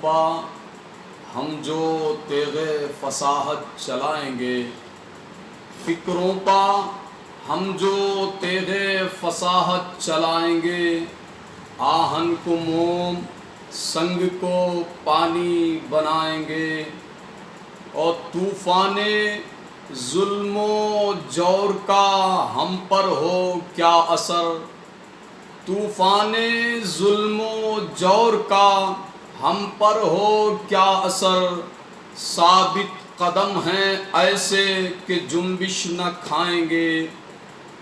پا ہم جو تیغ فصاحت چلائیں گے، فکروں پا ہم جو تیغ فصاحت چلائیں گے، آہن کو موم سنگ کو پانی بنائیں گے، اور طوفان ظلم و جور کا ہم پر ہو کیا اثر، طوفان ظلم و جور کا ہم پر ہو کیا اثر، ثابت قدم ہیں ایسے کہ جنبش نہ کھائیں گے،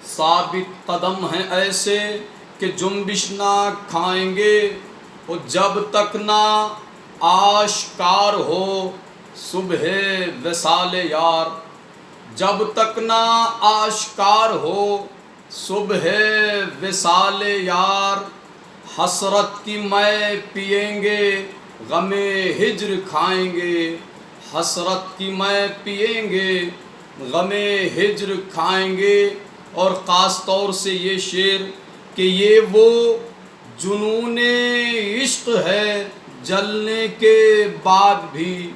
ثابت قدم ہیں ایسے کہ جنبش نہ کھائیں گے، اور جب تک نہ آشکار ہو صبح وصال یار، جب تک نہ آشکار ہو صبح وصال یار، حسرت کی میں پئیں گے غم ہجر کھائیں گے، حسرت کی میں پئیں گے غم ہجر کھائیں گے۔ اور خاص طور سے یہ شعر کہ یہ وہ جنون عشق ہے جلنے کے بعد بھی،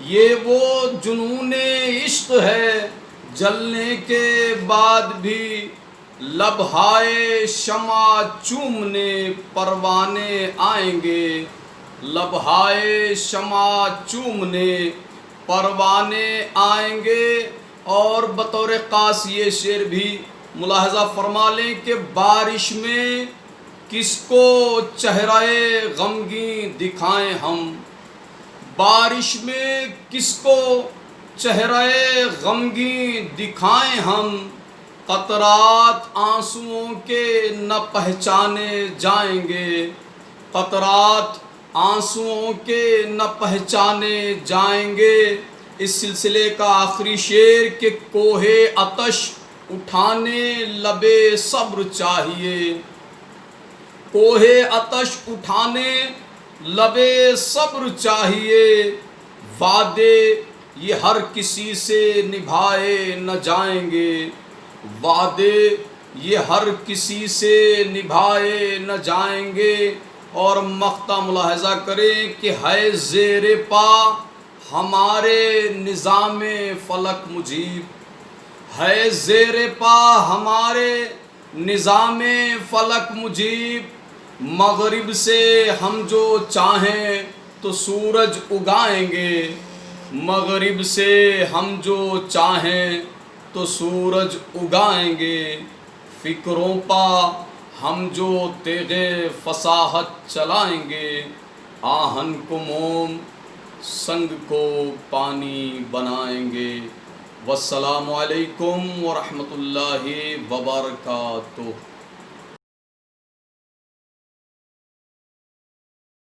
یہ وہ جنون عشق ہے جلنے کے بعد بھی، لبہائے شمع چومنے پروانے آئیں گے، لبہائے شمع چومنے پروانے آئیں گے۔ اور بطور خاص یہ شعر بھی ملاحظہ فرما لیں کہ بارش میں کس کو چہرہ غمگین دکھائیں ہم، بارش میں کس کو چہرہ غمگین دکھائیں ہم، قطرات آنسوؤں کے نہ پہچانے جائیں گے، قطرات آنسوؤں کے نہ پہچانے جائیں گے۔ اس سلسلے کا آخری شعر کہ کوہ آتش اٹھانے لب صبر چاہیے، کوہ آتش اٹھانے لب صبر چاہیے، وعدے یہ ہر کسی سے نبھائے نہ جائیں گے، وعدے یہ ہر کسی سے نبھائے نہ جائیں گے۔ اور مقطع ملاحظہ کریں کہ ہے زیر پا ہمارے نظام فلک مجیب، ہے زیر پا ہمارے نظام فلک مجیب، مغرب سے ہم جو چاہیں تو سورج اگائیں گے، مغرب سے ہم جو چاہیں تو سورج اگائیں گے، فکروں پا ہم جو تیغ فصاحت چلائیں گے، آہن کو موم سنگ کو پانی بنائیں گے۔ والسلام علیکم ورحمۃ اللہ وبرکاتہ۔